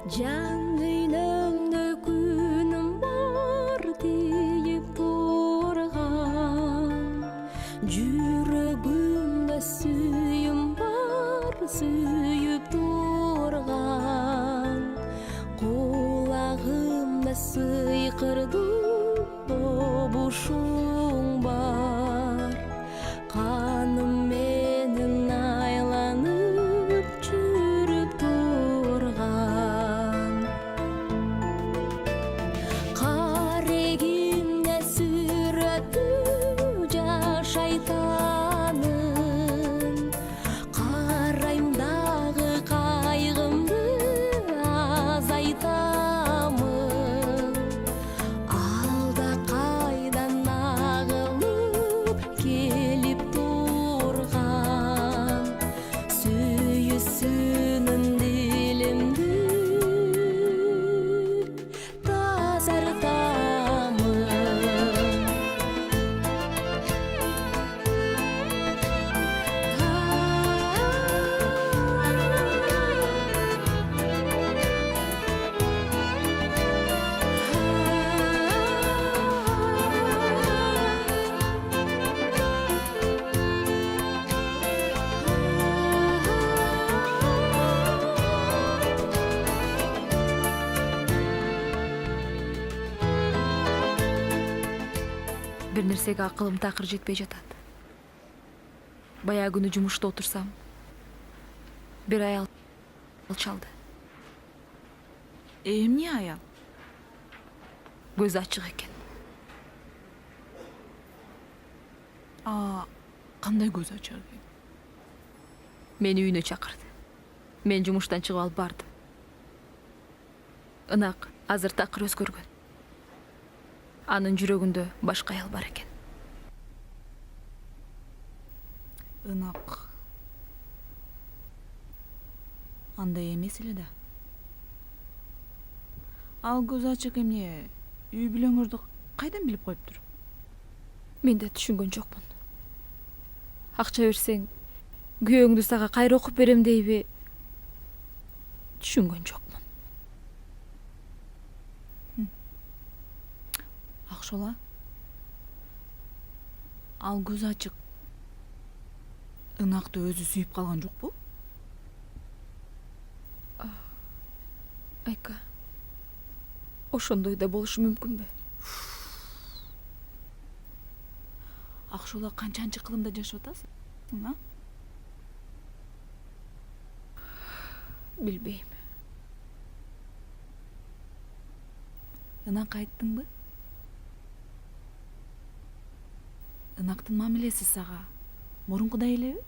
Жаңгийнымда күнім бар дейіп тұрған, жүрегімда сүйім бар сүйіп тұрған, құлағымда сыйқырды тобушың бар, қаным менің айланып жүріп тұрған. Қарегімде сүрөттү жашайтанын, қарайм дағы қайғымды азайтамын. Алда қайдан ағылып келіп тұрған, сүйісінің дилимди тазартамын. Бир нерсеге акылым такыр жетпей жатат. Баягы күнү жумушта отурсам, бир аял чалды. Эмне аял? Көзү ачык экен. Кандай көз ачар экен? Мени үйүнө чакырды. Мен жумуштан чыгып алып бардым. Ынак азыр такыр өзгөргөн. Анын жүрөгүндө башка аял бар экен. Ынак. Андай эмес эле да. Ал көз ачык эмне үй бүлөңөрдү кайдан билип коюптур? Мен да түшүнгөн жокмун. Акча берсең, күйөөңдү сага кайра окуп берем дейби? Түшүнгөн жокмун. Акшола. Ал көз ачык. Ынакты өзү сүйүп калган жокпу? Айка, ошондой да болушу мүмкүнбү? Акшола канчанчы кылымда жашап атасың, а? Билбейм. Ынак айттыңбы? Ынактын мамилеси сага мурункудай элеби?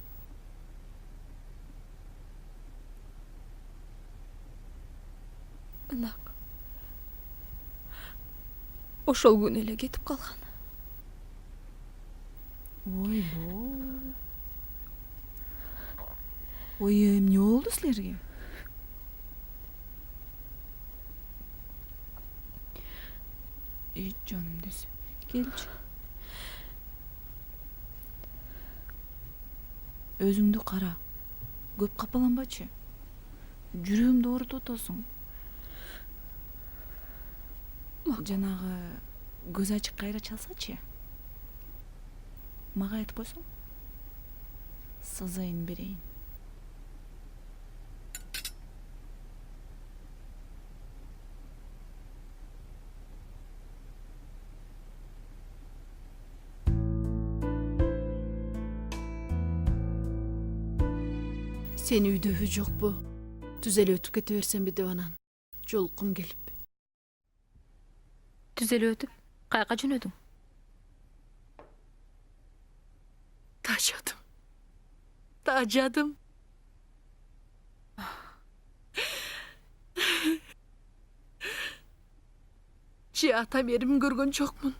Ынак ошол күнү эле кетип калган. Ойбой. Ой, эмне болду силерге? Жаным десе. Келчи. Өзүңдү кара. Көп капаланбачы. Жүрөгүмдү оорутуп атасың. Жанагы көз ачык кайра чалсачы. Мага айтып койсоң. Сазайын берейин. Сен үйдөбү жокпу? Түз эле өтүп кете берсемби деп анан жолуккум келип. Түз эле өтүп, каяка жөнөдүң? Тажадым. Же ата берим көргөн жокмун.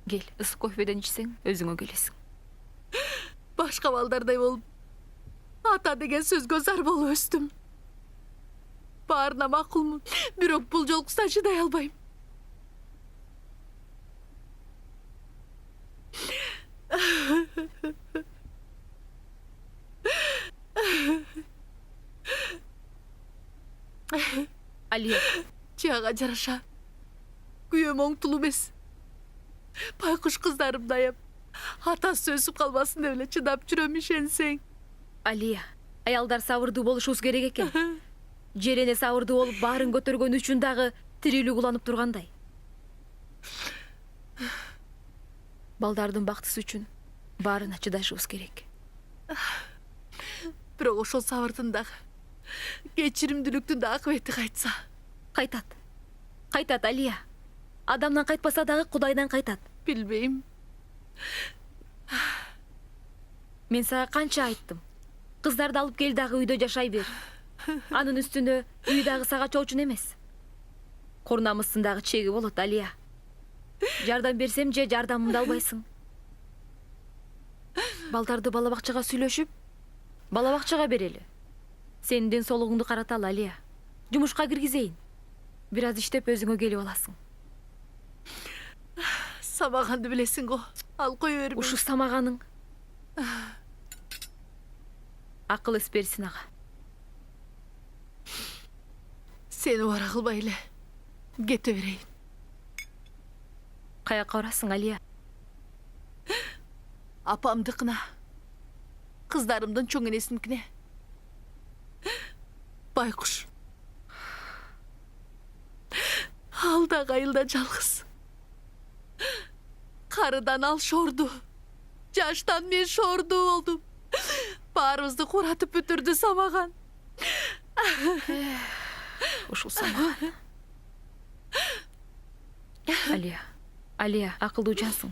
Кел, ысык кофеден ичсең, өзүңө келесиң. Башка балдардай болуп, ата деген сөзгө зар болуп өстүм. Баарына макулмун, бирок бул жолку чыдай албайм. Алия, Жаға жараша. Күйем оңтулу емес. Байқұш қыздарым дайып. Атасы өсіп қалмасын деп эле чыдап жүрөм ишенсең. Алия, аялдар сабырдуу болушубуз керек экен. Жерене сабырдуу болуп баарын көтөргөн үчүн дагы тирүүлүк уланып тургандай. Балдардын бактысы үчүн баарына чыдашыбыз керек. Бирок ошол сабырдын дагы, кечиримдүүлүктүн да акыбети кайтса. Кайтат. Кайтат, Алия. Адамдан кайтпаса дагы Кудайдан кайтат. Билбейм. Мен сага канча айттым. Кыздарды алып кел дагы үйдө жашай бер. Анын үстүнө үй дагы сага чоочун эмес. Курнамыздын дагы чеги болот, Алия. Жардам берсем же жардамымды албайсың. Балдарды бала бакчага сүйлөшүп, бала бакчага берели. Сенин ден соолугуңду караталы, Алия. Жумушка киргизейин. Бир аз иштеп өзүңө келип аласың. Самаганды билесиң го. Ал кое бербей. Ушу самаганың акыл эс берсин ага. Сени бара кылбай эле кете берейин. Каяка барасың, Алия? Апамдыкына. Кыздарымдын чоң энесиникине. Байкуш. Ал да кайылда жалгыз. Карыдан ал шорду. Жаштан мен шорду болдум. Баарыбызды куратып бүтүрдү самаган. Ушул самаган. Алия, акылдуу жансың.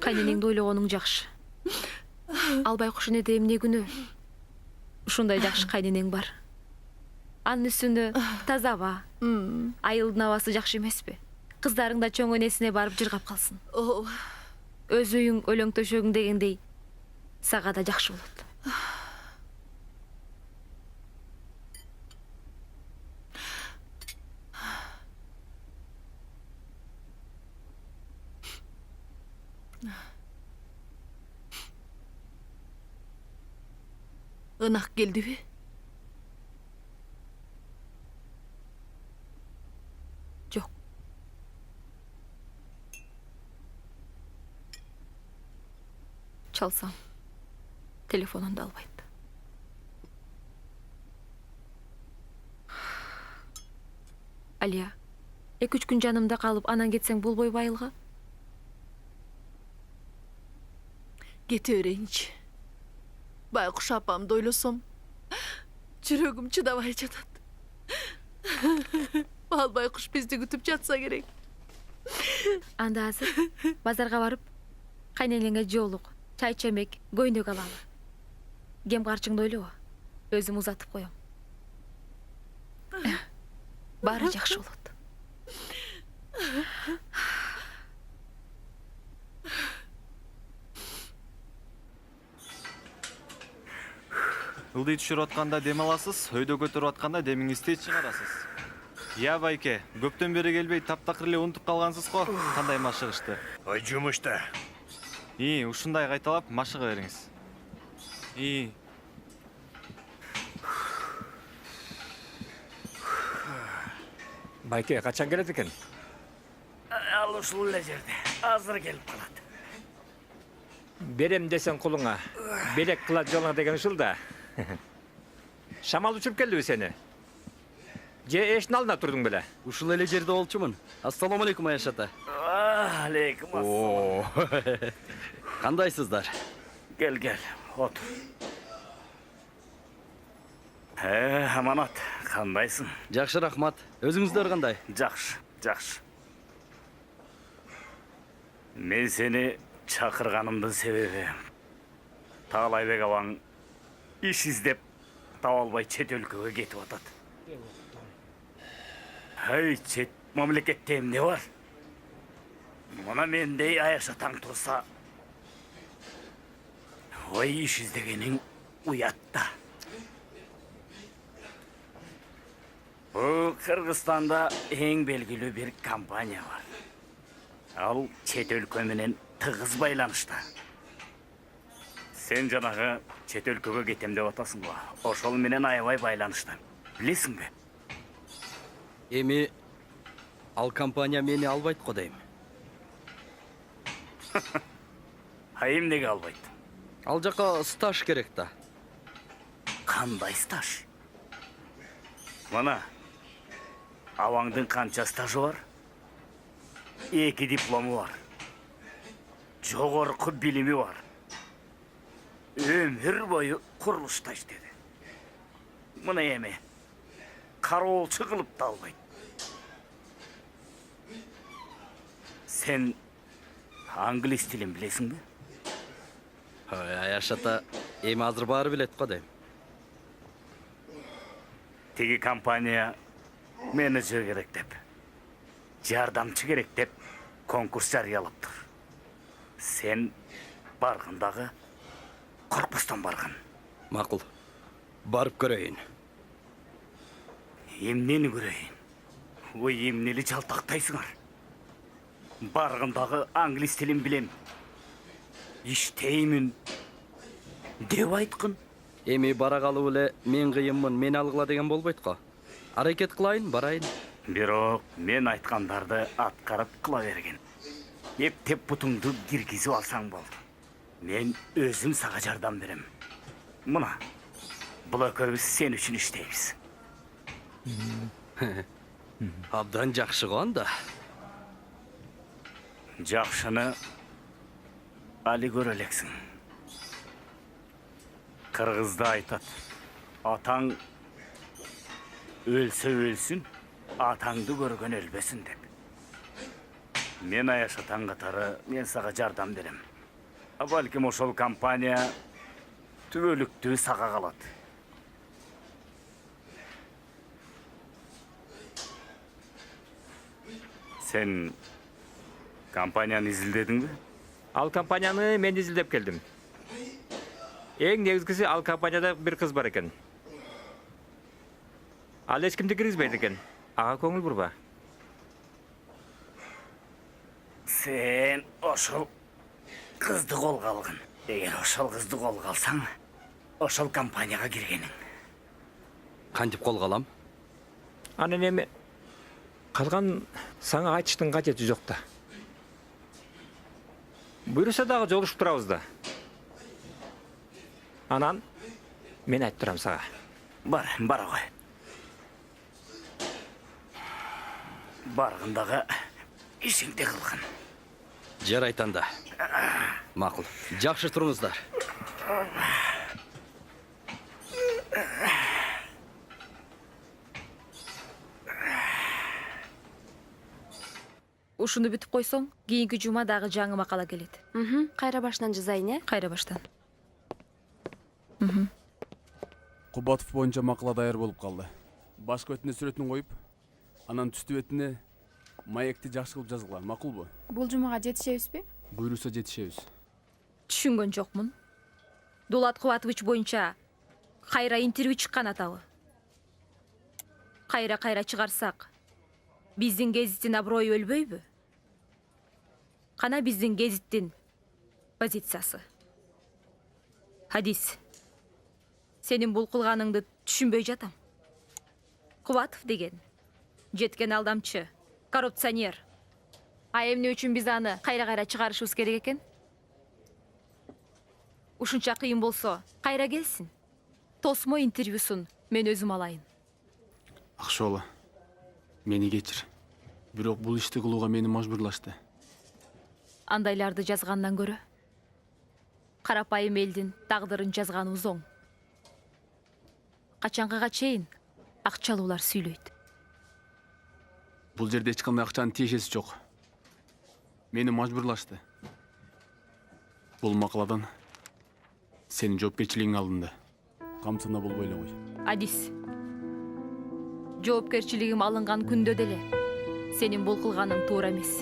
Кайненеңди ойлогонуң жакшы. Ал байкуш энеде эмне күнөө? Ушундай жакшы кайненең бар. Анын үстүнө таза аба. Айылдын абасы жакшы эмеспи? Кыздарың да чоң энесине барып жыргап калсын. Өз үйүң өлөң төшөгүң дегендей сага да жакшы болот. Ынак келдиби? Жок. Чалсам, телефонун да албайт. Алия, 2-3 күн жанымда калып, анан кетсең болбойбу айылга? Кете берейинчи. Байкуш апамды ойлосом, жүрөгүм чыдабай жатат. Ал байкуш бизди күтүп жатса керек. Анда азыр базарга барып, кайненеңе жоолук, чай чемек, көйнөк алалы. Кем карчыңды ойлобо, өзүм узатып коем. Баары жакшы болот. Ылдый түшүрүп атканда дем аласыз, өйдө көтөрүп атканда демиңизди чыгарасыз. Я байке, көптөн бери келбей таптакыр эле унутуп калгансыз го. Кандай машыгышты? Ой, жумушта. Ушундай кайталап машыга бериңиз. Байке, качан келет экен? Ал ушул эле жерде. Азыр келип калат. Берем десең кулуңа. Белек кылат жолуңа деген ушул да. Шамал учуруп келдиби сени? Же эштин алдына турдуң беле? Ушул эле жерде болчумун. Ассаламу алейкум Аяш ата. Алейкум ассалам. Кандайсыздар? Кел, отур. Аманат, кандайсың? Жакшы, рахмат. Өзүңүздөр кандай? Жакшы. Мен сени чакырганымдын себеби Таалайбек абаң иш издеп таба албай чет өлкөгө кетип атат. Чет мамлекетте эмне бар? Мына мендей Аяш атаң турса, иш издегениң уятта. Бул Кыргызстанда эң белгилүү бир компания бар. Ал чет өлкө менен тыгыз байланышта. Сен жанагы чет өлкөгө кетем деп атасың го. Ошол менен аябай байланышта. Билесиңби? Эми ал компания мени албайт го дейм. А эмнеге албайт? Ал жака стаж керек да. Кандай стаж? Мына абаңдын канча стажы бар? 2 диплому бар. Жогорку билими бар. Өмүр бою курулушта иштеди. Мына эми кароолчу кылып да албайт. Сен англис тилин билесиңби? Аяш ата, эми азыр баары билет го дейм. Тиги компания менеджер керек деп, жардамчы керек деп конкурс жарыялаптыр. Сен баргындагы коркпостон баргын. Макул. Барып көрөйүн. Эмнени көрөйүн? Ой, эмнели жалтактайсыңар? Баргындагы англис тилин билем. Иштеймин деп айткын. Эми бара калып эле мен кыйынмын, мени алгыла деген болбойт го. Аракет кылайын, барайын. Бирок мен айткандарды аткарып кыла берген. Эптеп бутуңду киргизип алсаң болду. Мен өзүм сага жардам берем. Мына, бул экөөбүз сен үчүн иштейбиз. Абдан жакшы го анда. Жакшыны али көрө элексиң. Кыргызда айтат: атаң өлсө өлсүн, атаңды көргөн өлбөсүн деп. Мен Аяш атаң катары мен сага жардам берем. А балким ошол компания түбөлүктүү сага калат. Сен компанияны изилдедиңби? Ал компанияны мен изилдеп келдим. Эң негизгиси ал компанияда бир кыз бар экен. Ал эч кимди киргизбейт экен. Ага көңүл бурба. Сен ошол кызды колго алгын. Эгер ошол кызды колго алсаң, ошол компанияга киргениң. Кантип колго алам? Анан эми калган сага айтыштын кажети жок да. Буюрса дагы жолугуп турабыз да. Анан мен айтып турам сага. Бара кой. Баргындагы ишиңди кылгын. Жарайт анда. Макул. Жакшы туруңуздар. Ушуну бүтүп койсоң, кийинки жума дагы жаңы макала келет. Кайра баштан жазайын, Кайра баштан. Кубатов боюнча макала даяр болуп калды. Башкы бетине сүрөтүн коюп, анан түстү бетине маекти жакшы кылып жазгыла, макулбу? Бул жумага жетишебизби? Буйруса жетишебиз. Түшүнгөн жокмун. Дулат Кубатович боюнча кайра интервью чыккан атабы. Кайра чыгарсак, биздин гезиттин аброю өлбөйбү? Кана биздин гезиттин позициясы. Хадис, сенин бул кылганыңды түшүнбөй жатам. Кубатов деген жеткен алдамчы, коррупционер. А эмне үчүн биз аны кайра чыгарышыбыз керек экен? Ушунча кыйын болсо, кайра келсин. Тосмо интервьюсун мен өзүм алайын. Акшола, мени кечир. Бирок бул ишти кылууга мени мажбурлашты. Андайларды жазгандан көрө карапайым элдин тагдырын жазганыбыз оң. Качанкыга чейин акчалуулар сүйлөйт. Бул жерде эч кандай акчанын тиешеси жок. Мени мажбурлашты. Бул макаладан сенин жоопкерчилигиң алдында. Камсына болбой эле кой. Адис, жоопкерчилигим алынган күндө деле сенин бул кылганың туура эмес.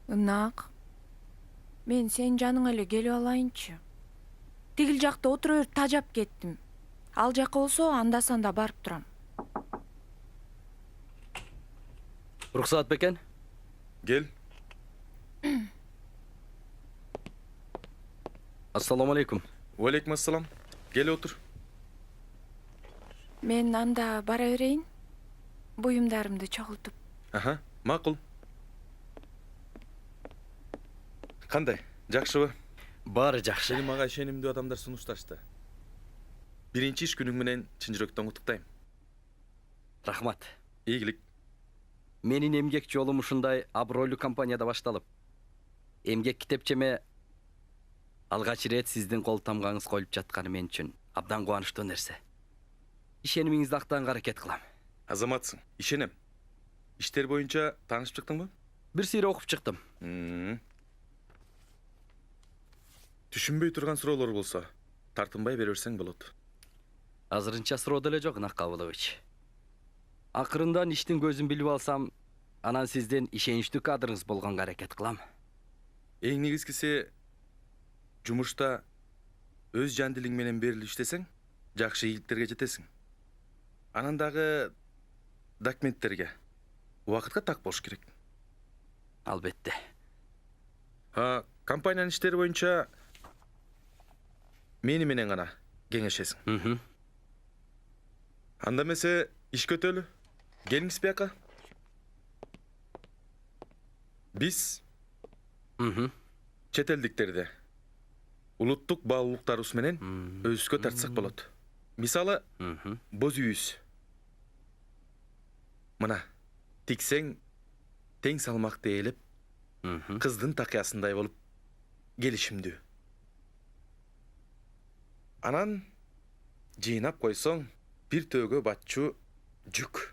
Ынак. Мен сен жаныңа эле келип алайынчы. Тигил жакта отура берип тажап кеттим. Ал жака болсо анда-санда барып турам. уруксаат бекен? Кел. Ассаламу алейкум. Уалейкум ассалам. Кел отур. Мен анда бара берейин. Буюмдарымды чогултуп. Аха, макул. Кандай? Жакшыбы? Баары жакшы. Сени мага ишенимдүү адамдар сунушташты. Биринчи иш күнүң менен чын жүрөктөн куттуктайм. Рахмат. Ийгилик. Менин эмгек жолум ушундай абройлуу компанияда башталып, эмгек китепчеме алгач ирет сиздин кол тамгаңыз коюлуп жатканы мен үчүн абдан кубанычтуу нерсе. Ишенимиңизди актаганга аракет кылам. Азаматсың. Ишенем. Иштер боюнча таанышып чыктыңбы? Бир сыйра окуп чыктым. Түшүнбөй турган суроолор болсо, тартынбай бере берсең болот. Азырынча суроо деле жок, Нак Кабылович. Акырындан иштин көзүн билип алсам, анан сиздин ишеничтүү кадрыңыз болгонго аракет кылам. Эң негизгиси жумушта өз жан дилиң менен берилип иштесең, жакшы ийгиликтерге жетесиң. Анан дагы документтерге убакытка так болуш керек. Албетте. Компаниянын иштери боюнча мени менен гана кеңешесиң. Анда эмесе иш көтөлү. Келиңиз бияка. Биз чет элдиктерди улуттук баалуулуктарыбыз менен өзүбүзгө тартсак болот. Мисалы, боз үйүбүз. Мына, тиксең тең салмакты ээлеп, кыздын такыясындай болуп келишимдүү. Анан жыйнап койсоң, бир төөгө батчу жүк.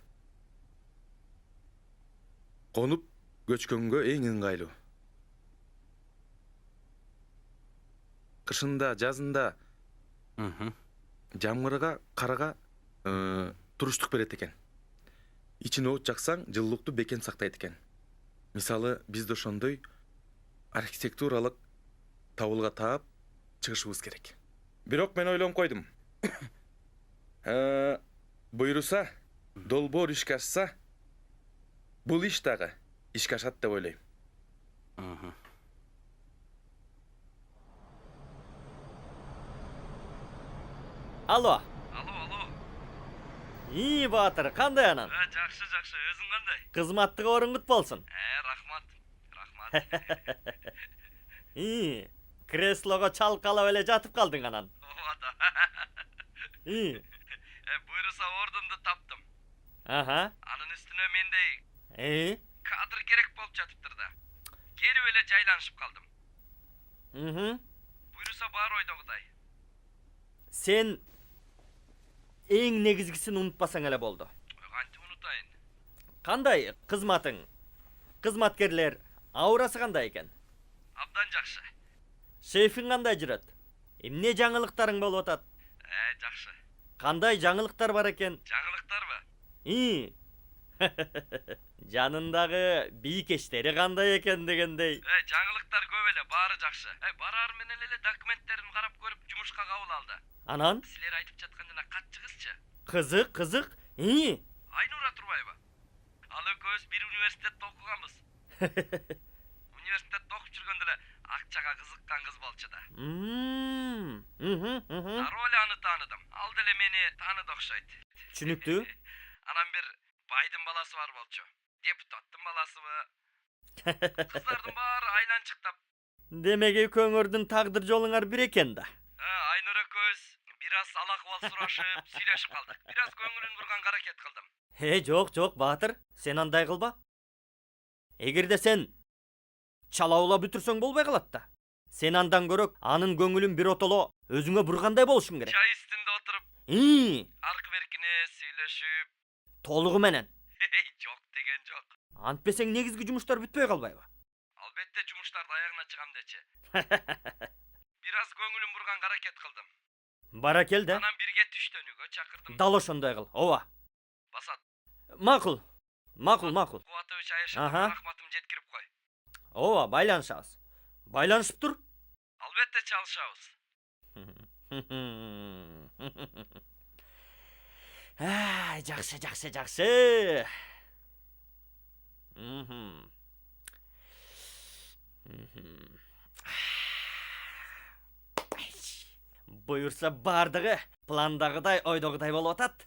Конуп көчкөнгө эң ыңгайлуу. Кышында, жазында жамгырга, карага туруштук берет экен. Ичин от жаксаң, жылуулукту бекен сактайт экен. Мисалы, бизде ошондой архитектуралык табылга таап чыгышыбыз керек. Бирок мен ойлонуп койдум. Буйруса, долбоор ишке ашса, бул иш дагы ишке ашат деп ойлойм. Алло. İyi Батыр, кандай анан? Жакшы, өзүң кандай? Кызматтыгы оруңгут болсун. Рахмат. İyi. Креслого чалкалап эле жатып калдың анан. Ооба. İyi. Буйруса ордумду таптым. Аха. Анын үстүнө мендей Кадр керек болуп жатыптыр да. Келип эле жайланышып калдым. Буйруса баары ойдогудай. Сен эң негизгисин унутпасаң эле болду. Кантип унутайын? Кандай кызматың? Кызматкерлер аурасы кандай экен? Абдан жакшы. Шефиң кандай жүрөт? Эмне жаңылыктарың болуп атат? Жакшы. Кандай жаңылыктар бар экен? Жаңылыктарбы? Жанындагы бийкештери кандай экен дегендей. Жаңылыктар көп эле, баары жакшы. Барар менен эле документтерин карап көрүп жумушка кабыл алды. Анан? Силер айтып жаткан жана катчыгызчы? Кызык. Айнура турбайбы? Ал экөөбүз бир университетте окуганбыз. Университетте окуп жүргөндө эле акчага кызыккан кыз болчу да. Дароо эле аны тааныдым. Ал деле мени тааныды окшойт. Түшүнүктүү. Анан бир байдын баласы бар болчу. Депутаттын баласыбы? Кыздардын баары айланчыктап. Демек экөөңөрдүн тагдыр жолуңар бир экен да. Айнура экөөбүз бир аз ал акыбал сурашып, сүйлөшүп калдык. Бир аз көңүлүн бурганга аракет кылдым. Жок, Батыр. Сен андай кылба. Эгерде сен чалаулап бүтүрсөң болбой калат да. Сен андан көрөк анын көңүлүн бир отоло өзүңө бургандай болушуң керек. Чай үстүндө отуруп, аркы беркине сүйлөшүп. Толугу менен. Жок деген жок. Антпесең негизги жумуштар бүтпөй калбайбы? Албетте жумуштарды аягына чыгам дечи. Бир аз көңүлүм бурганга аракет кылдым. Бара кел да. Анан бирге түштөнүүгө чакырдым. Дал ошондой кыл. Ооба. Басат. Макул. Кубатович Айшага рахматым жеткирип кой. Ооба, байланышабыз. Байланышып тур. Албетте чалышабыз. Жакшы. Буйырса бардығы пландағыдай, ойдағыдай болып атат.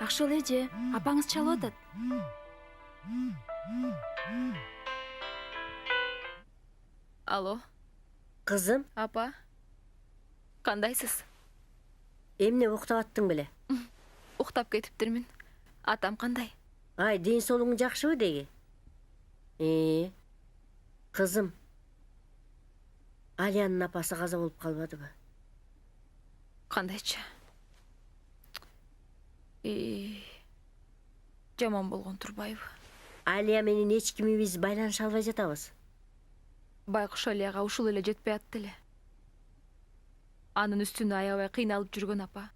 Ақшол эже, апаңыз чалып атат. Алло, Кызым, апа. Кандайсыз? эмне уктап аттың беле? Уктап кетиптирмин. Атам кандай? Ай, ден соолугуң жакшыбы деги? Кызым, Алиянын апасы каза болуп калбадыбы? Кандайча? Жаман болгон турбайбы? Алия менен эч кимибиз байланыша албай жатабыз. Байкуш Алияга ушул эле жетпей атты эле. Анын үстүнө аябай кыйналып жүргөн апа.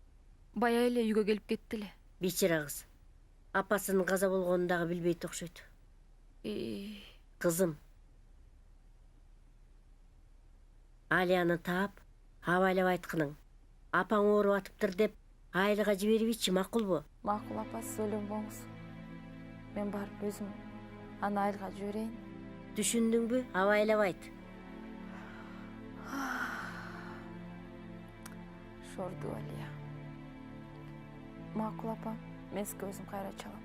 Бая эле үйгө келип кетти эле. Бичара кыз. Апасынын каза болгонун дагы билбейт окшойт. Кызым, Алияны таап, абайлап айткының. Апаң ооруп атыптыр деп айылга жиберибичи макулбу? Макул апа, сиз ойлонбоңуз. Мен барып өзүм аны айылга жиберейин. Түшүндүңбү? Абайлап айт. Шорду Алия. Макул апа, мен сизге өзүм кайра чалам.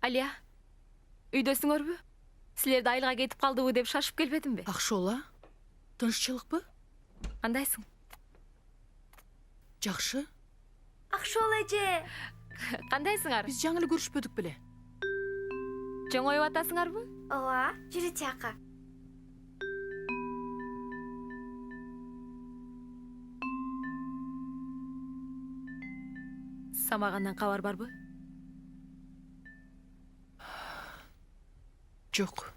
Алия, үйдөсүңөрбү? Силерди айылга кетип калдыбы деп шашып келбедимби? Ақшола, тынччылыкпы? Кандайсың? Жакшы. Ақшол эже. Кандайсыңар? Биз жаңы эле көрүшпөдүк беле. Жоңоюп атасыңарбы? Ооба, жүрү чака. Самагандан кабар барбы? Жок.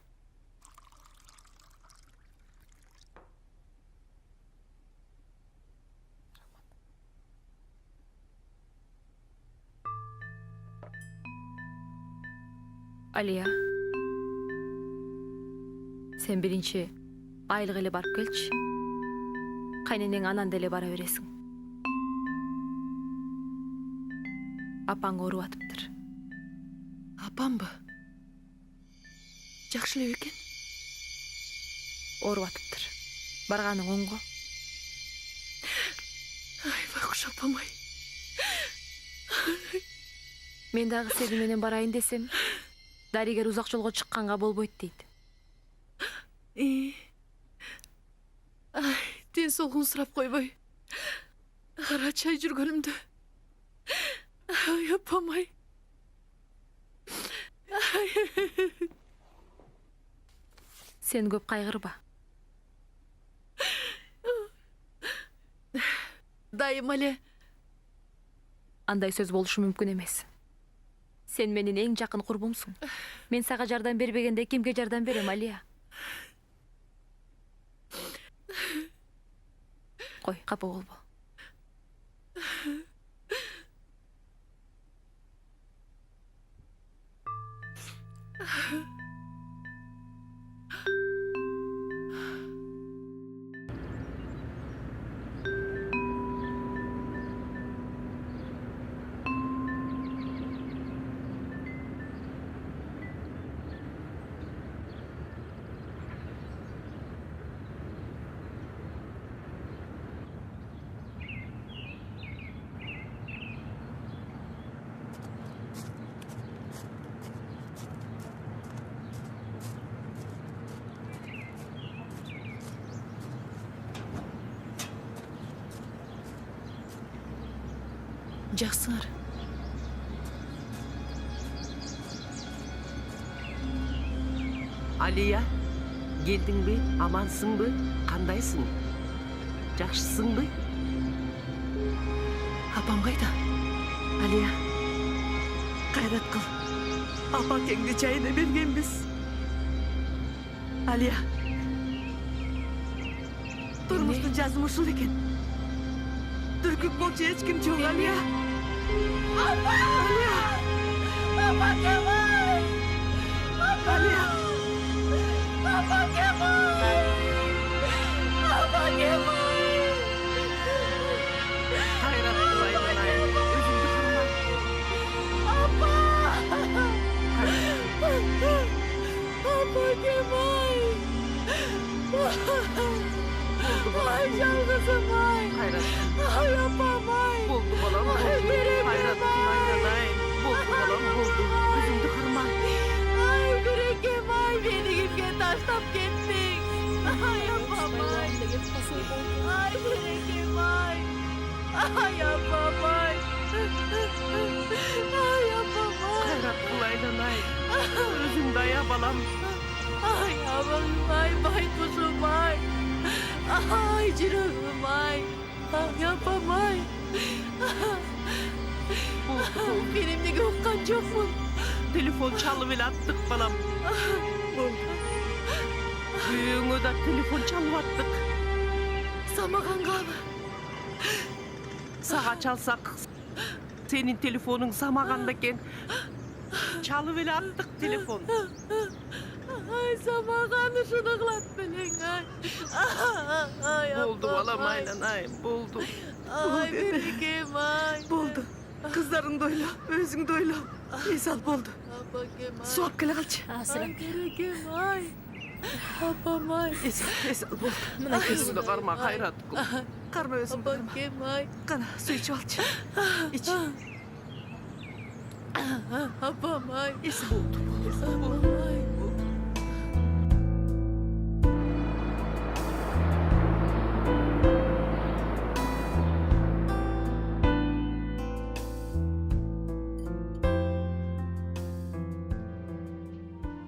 Алия, сен биринчи айылга эле барып келчи. Кайненең анан деле бара бересиң. Апаң ооруп атыптыр. Апамбы? Жакшы эле бекен? Ооруп атыптыр. Барганың оңго. Ай, байкуш апам-ай. Мен дагы сени менен барайын десем, дарыгер узак жолго чыкканга болбойт дейт. Ай, ден соолугун сурап койбой. Карачай жүргөнүмдө. Ай, апам-ай. Сен көп кайгырба. Дайым эле. Андай сөз болушу мүмкүн эмес. Сен менин эң жакын курбумсуң. Мен сага жардам бербегенде кимге жардам берем, Алия? Кой, капа болбо. Жақсыңар. Алия, келдің бе? Амансың бы? Қандайсың? Жақшысың бы? Апам қайда? Алия, қайрат қыл. Апа кеңді чайына бергенбіз. Алия, тұрмыстың жазым ушул екен. Түркіп болчу ешкім жоқ, Алия. Апа! Алия! Апа кемай! Алия! Апа кемай! Апа кемай! Қайрат қылайын, өзіңді қырмай. Апа! Апа кемай! Ай, жалғызым-ай! Қайрат! Ай, апам-ай! Болды, балам, болды. Қайрат қылайын, болды, балам, болды. Өзіңді қырмай. Ай, берекем-ай, мені кімге таштап кеттің? Ай, апам-ай! Ай, берекем-ай! Ай, апам-ай! Ай, апам-ай! Қайрат қылайын-ай! Өзіңді ая, балам. Ай, апам-ай, байқұшым-ай! Ay жүрегім ай, yapamay. Benim de gökkan çokmun. Telefon çalıp el attık balam. Büyüğüne de telefon çalıp attık. Samagan kalı. Sağa çalsak, senin telefonun samagandayken çalıp el attık telefon. Ay, samaganı şunuklat bilen ay. Ay, buldu balam aynen ay, buldu. Ay, berekem ay. Buldu. Kızların doyla, özün doyla. Esal buldu. Suap kele kalçı. Ay, berekem ay. Apam ay. Esal buldu. Özünü karma, hayrat kul. Karma özünü karma. Apam ay. Kana, su içi alçı. İç. Apam ay. Esal buldu. Esal buldu.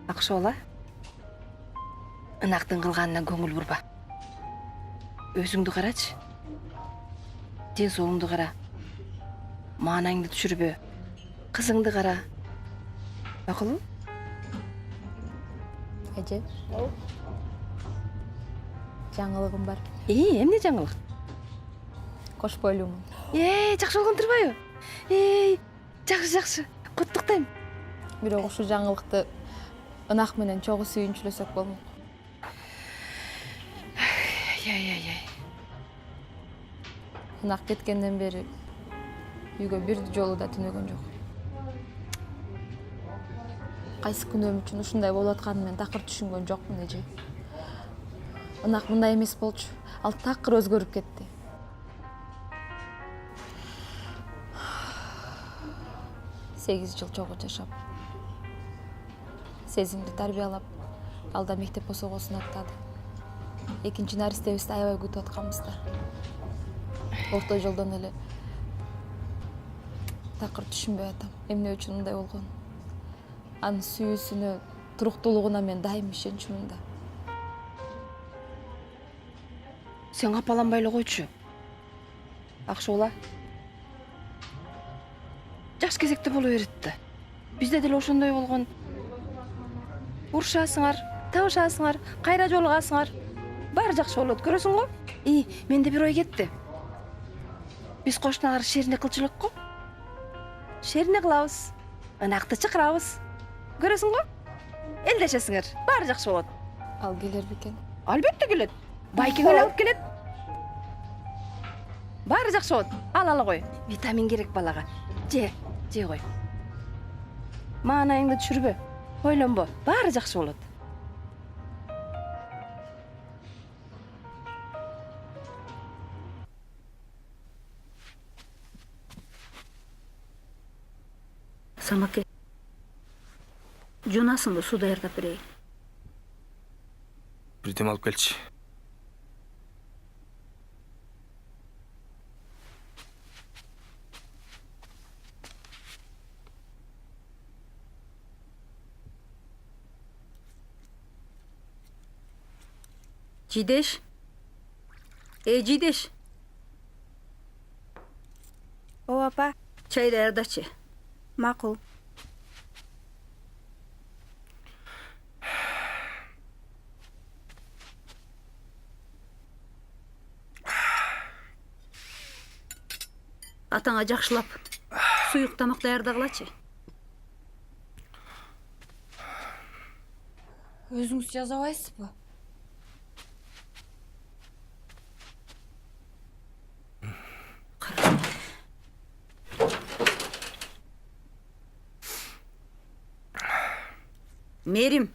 Акшола, ынактын кылганына көңүл бурба. Өзүңдү карачы. Ден соолуңду кара. Маанаңды түшүрбө. Кызыңды кара. Макулбу? Эже. Жаңылыгым бар. Эмне жаңылык? Кошпойлуумун. Жакшы болгон турбайбы? Жакшы. Куттуктайм. Бирок ушу жаңылыкты ынак менен чогуу сүйүнчүлөсөк болмок. Ынак кеткенден бери үйгө бир жолу да түнөгөн жок. Кайсы күнөөм үчүн ушундай болуп атканын мен такыр түшүнгөн жокмун, эже. Ынак мындай эмес болчу. Ал такыр өзгөрүп кетти. Сегиз жыл чогуу жашап, сезимди тарбиялап, алда мектеп босогосун аттады. Экинчи наристебизди аябай күтүп атканбызда. Орто жолдон эле такыр түшүнбөй атам, эмне үчүн мындай болгонун. Анын сүйүүсүнө, туруктуулугуна мен дайым ишенчүмүн да. Сен капаланбай эле койчу. Акшола. Жаш кезекте боло берет да. Бизде деле ошондой болгон. Урушасыңар, табышасыңар, кайра жолугасыңар. Баары жакшы болот, көрөсүң го? Менде бир ой кетти. Биз кошунагар шерине кылчу элек го. Шерине кылабыз. Ынакты чакырабыз. Көрөсүң го? Элдешесиңер, баары жакшы болот. Ал келер бекен? Албетте келет. Байке алып келет. Баары жакшы болот. Ала кой. Витамин керек балага. Же кой. Маанайыңды түшүрбө. Ойлонбо. Баары жакшы болот. Самаке. Жуунасыңбы, суу даярдап берейин. Бирдем алып келчи. Жидеш. Жидеш. О, апа. Чай даярдачы. Макул. Атаңа жакшылап суюк тамак даярдагылачы. Өзүңүз жазабайсызбы? Мерим.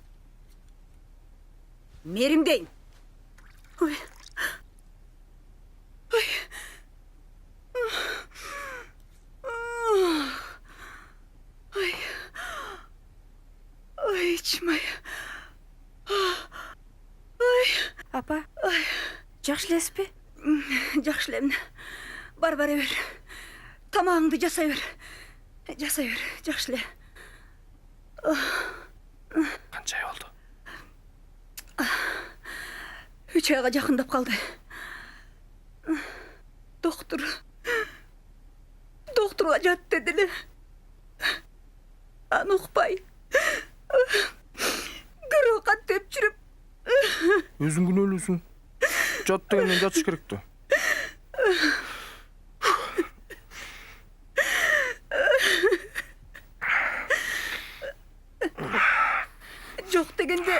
Мерим дейм. Ой. Ой. Ой. Ой, içim Ой. Апа, Ой. жакшы элесизби? Жакшы элем. Бар бер. Тамагыңды жасай бер. Жакшы эле. Канча ай болду? 3 айга жакындап калды. Доктурга жат дедиле. Аны укпай. Кырыкат деп жүрүп. Өзүң күнөөлүүсүң. Жат дегенден жатыш керек да. Жок дегенде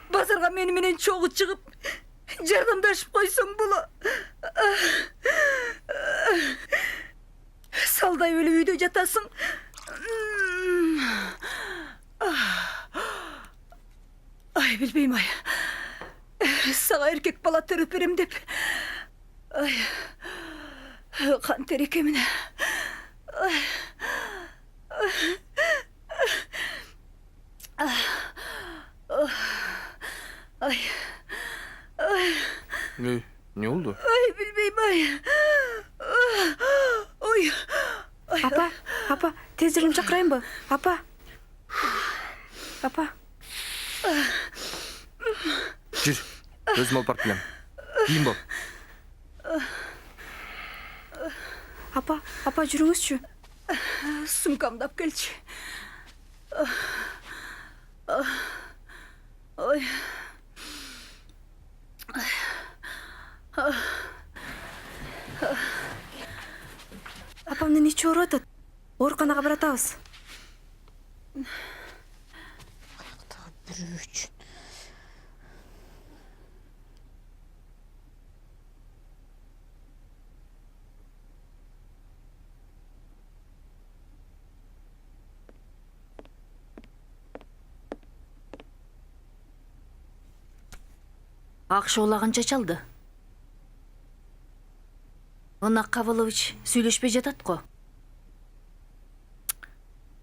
базарга мени менен чогуу чыгып жардамдашып койсоң боло. Салдай өлүп үйдө жатасың. Ай, билбейм ай. Сага эркек бала төрөп берем деп. Ай. Кан тереке менен. Ай. Не болду? Ай, билбейм ай. Ой. Апа, тез жардам чакырайынбы? Апа. Жүр, өзүм алып барып келем. Кийин бол. Апа, жүрүңүзчү. Сумкамды алып келчи. Ой. Апамдын ичи ооруп атат. Ооруканага баратабыз. Аяктагы бирөө үчүн. Акшола канча чалды? Ынак Кабылович сүйлөшпөй жатат го.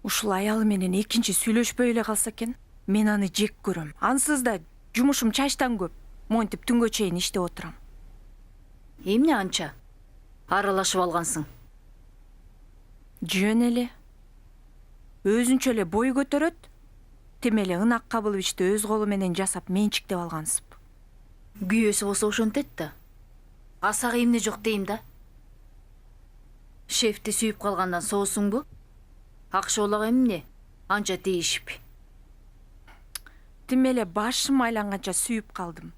Ушул аялы менен экинчи сүйлөшпөй эле калса экен, мен аны жек көрөм. Ансыз да жумушум чачтан көп. Монтип түнгө чейин иштеп отурам. Эмне анча? Аралашып алгансың. Жөн эле. Өзүнчө эле бой көтөрөт. Темеле Ынак Кабыловичти өз колу менен жасап менчиктеп алгансып. Күйөөсү болсо ошентет да. Асак эмне жок дейм да. Шефти сүйүп калгандан соосуңбу? Акшоолак эмне? Анча дейишип. Тим эле башым айланганча сүйүп калдым.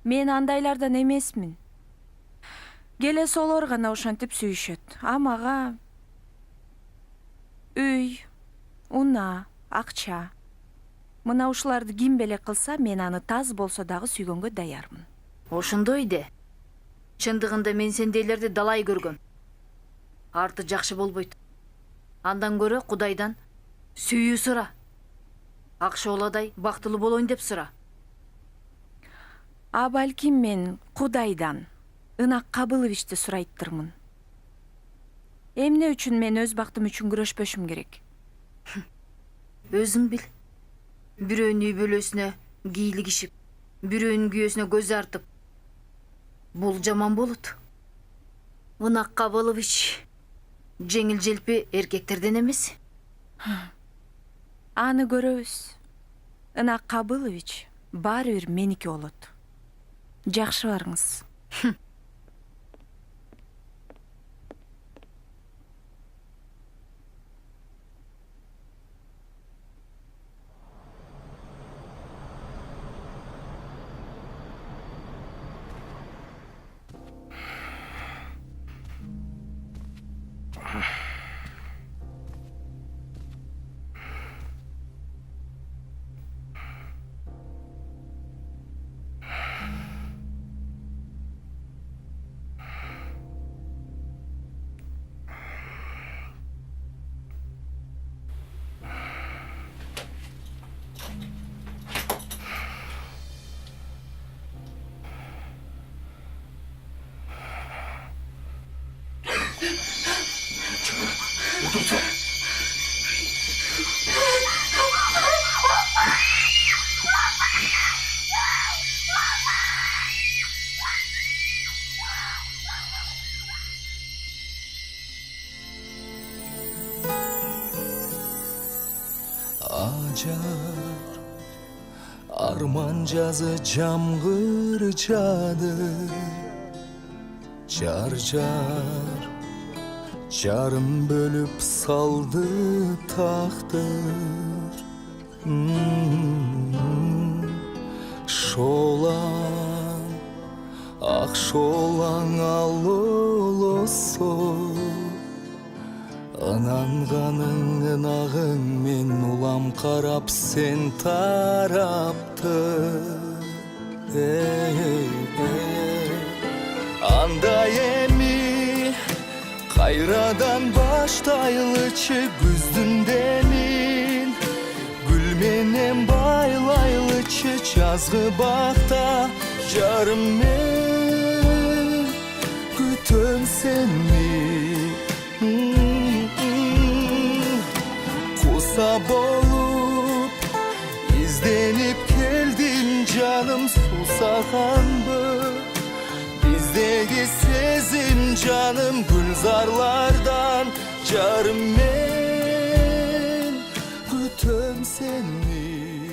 Мен андайлардан эмесмин. Келе солор гана ошентип сүйүшөт. А мага үй, уна, акча. Мына ушуларды ким белек кылса, мен аны таз болсо дагы сүйгөнгө даярмын. Ошондой де. Чындыгында мен сендейлерди далай көргөм. Арты жакшы болбойт. Андан көрө Кудайдан сүйүү сура. Акшооладай бактылуу болоюн деп сура. А балким мен Кудайдан Ынак Кабыловичти сурайттырмын. Эмне үчүн мен өз бактым үчүн күрөшпөшүм керек? Өзүң бил. Бирөөнүн үй бөлөсүнө кийлигишип, бирөөнүн күйөөсүнө көз артып. Бул жаман болот. Ынак Кабылович жеңил желпи эркектерден эмес. Аны көрөбүз. Ынак Кабылович баары бир меники болот. Жакшы барыңыз. Acar arman жазы жамгыр жады жар жарым бөлүп салды тактыр шолаң ак шолаң алолосо ынанганың ынагың мен улам карап сен тарапты андай эми кайрадан баштайлычы күздүн демин гүл менен байлайлычы жазгы бакта жарым мен күтөм сени Kusa bolup izdenip geldim canım susagandı Bizdeki sezim canım gülzarlardan Carım men kütöm seni